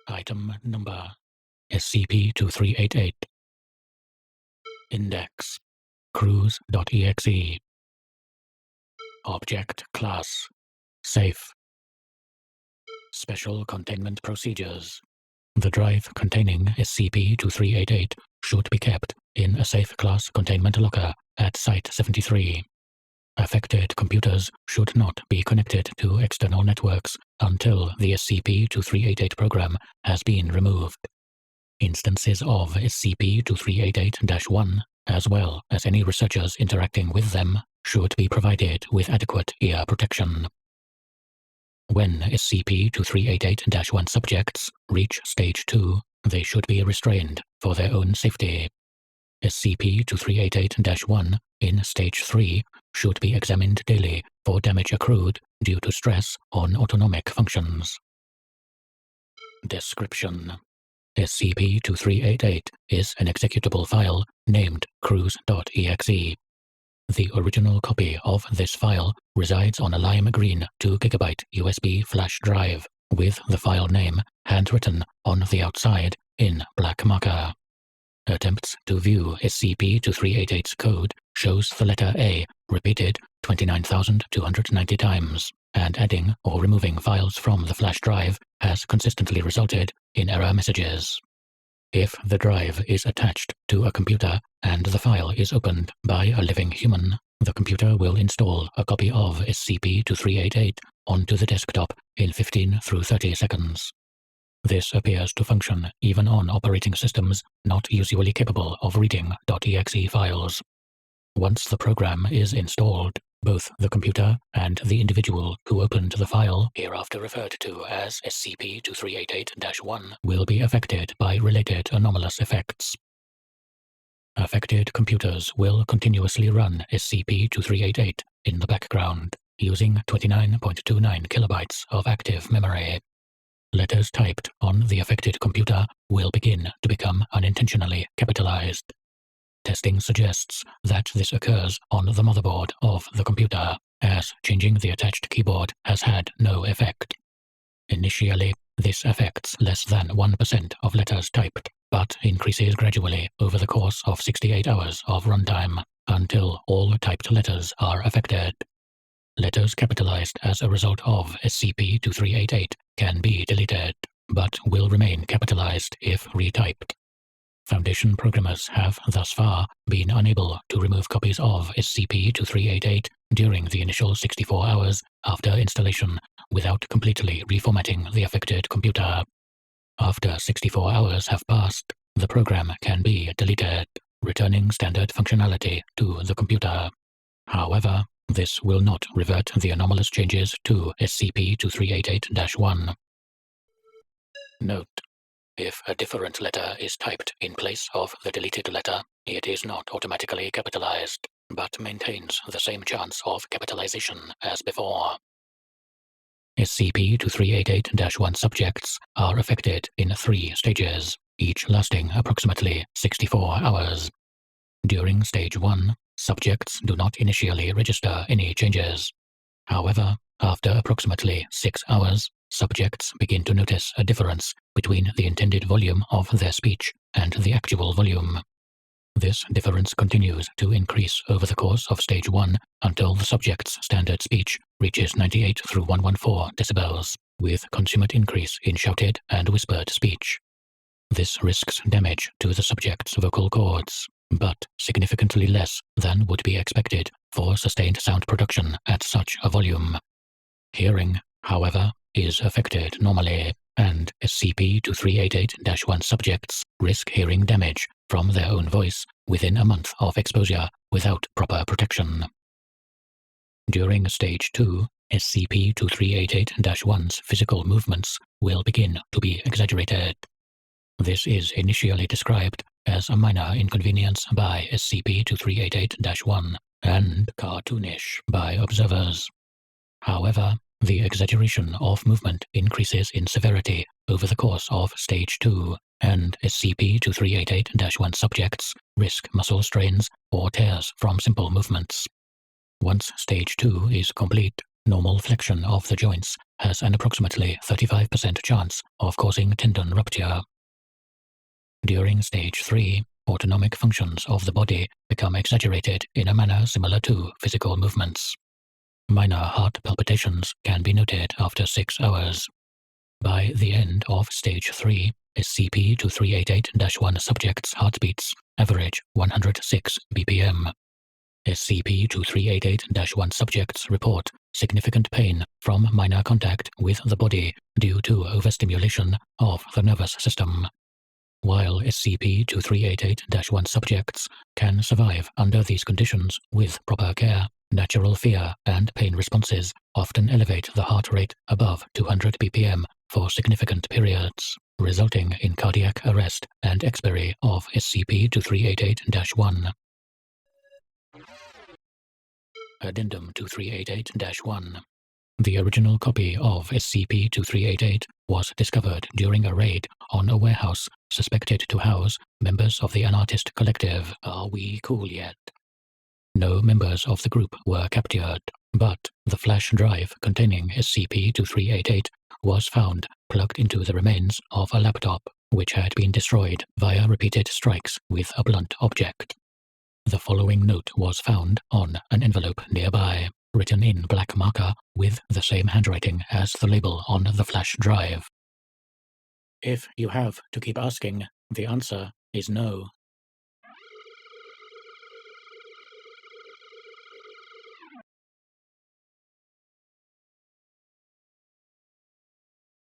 Item number SCP-2388. Index Cruise.Exe. Object Class Safe. Special Containment Procedures. The drive containing SCP-2388 should be kept in a safe class containment locker at Site-73. Affected computers should not be connected to external networks until the SCP-2388 program has been removed. Instances of SCP-2388-1, as well as any researchers interacting with them, should be provided with adequate ear protection. When SCP-2388-1 subjects reach Stage 2, they should be restrained for their own safety. SCP-2388-1 in Stage 3 should be examined daily for damage accrued due to stress on autonomic functions. Description: SCP-2388 is an executable file named Cruise.Exe. The original copy of this file resides on a lime green 2 GB USB flash drive, with the file name handwritten on the outside in black marker. Attempts to view SCP-2388's code shows the letter A repeated 29,290 times, and adding or removing files from the flash drive has consistently resulted in error messages. If the drive is attached to a computer and the file is opened by a living human, the computer will install a copy of SCP-2388 onto the desktop in 15 through 30 seconds. This appears to function even on operating systems not usually capable of reading .exe files. Once the program is installed, both the computer and the individual who opened the file, hereafter referred to as SCP-2388-1, will be affected by related anomalous effects. Affected computers will continuously run SCP-2388 in the background, using 29.29 kilobytes of active memory. Letters typed on the affected computer will begin to become unintentionally capitalized. Testing suggests that this occurs on the motherboard of the computer, as changing the attached keyboard has had no effect. Initially, this affects less than 1% of letters typed, but increases gradually over the course of 68 hours of runtime, until all typed letters are affected. Letters capitalized as a result of SCP-2388 can be deleted, but will remain capitalized if retyped. Foundation programmers have thus far been unable to remove copies of SCP-2388 during the initial 64 hours after installation without completely reformatting the affected computer. After 64 hours have passed, the program can be deleted, returning standard functionality to the computer. However, this will not revert the anomalous changes to SCP-2388-1. Note: if a different letter is typed in place of the deleted letter, it is not automatically capitalized, but maintains the same chance of capitalization as before. SCP-2388-1 subjects are affected in 3 stages, each lasting approximately 64 hours. During Stage 1, subjects do not initially register any changes. However, after approximately 6 hours, subjects begin to notice a difference between the intended volume of their speech and the actual volume. This difference continues to increase over the course of Stage 1 until the subject's standard speech reaches 98 through 114 decibels, with consummate increase in shouted and whispered speech. This risks damage to the subject's vocal cords, but significantly less than would be expected for sustained sound production at such a volume. Hearing, however, is affected normally, and SCP-2388-1 subjects risk hearing damage from their own voice within a month of exposure without proper protection. During Stage 2, SCP-2388-1's physical movements will begin to be exaggerated. This is initially described as a minor inconvenience by SCP-2388-1 and cartoonish by observers. However, the exaggeration of movement increases in severity over the course of Stage 2, and SCP-2388-1 subjects risk muscle strains or tears from simple movements. Once Stage 2 is complete, normal flexion of the joints has an approximately 35% chance of causing tendon rupture. During Stage 3, autonomic functions of the body become exaggerated in a manner similar to physical movements. Minor heart palpitations can be noted after 6 hours. By the end of Stage 3, SCP-2388-1 subjects' heartbeats average 106 BPM. SCP-2388-1 subjects report significant pain from minor contact with the body due to overstimulation of the nervous system. While SCP-2388-1 subjects can survive under these conditions with proper care, natural fear and pain responses often elevate the heart rate above 200 BPM for significant periods, resulting in cardiac arrest and expiry of SCP-2388-1. Addendum 2388-1. The original copy of SCP-2388 was discovered during a raid on a warehouse suspected to house members of the Anartist Collective. Are we cool yet? No members of the group were captured, but the flash drive containing SCP-2388 was found plugged into the remains of a laptop, which had been destroyed via repeated strikes with a blunt object. The following note was found on an envelope nearby, written in black marker with the same handwriting as the label on the flash drive. If you have to keep asking, the answer is no.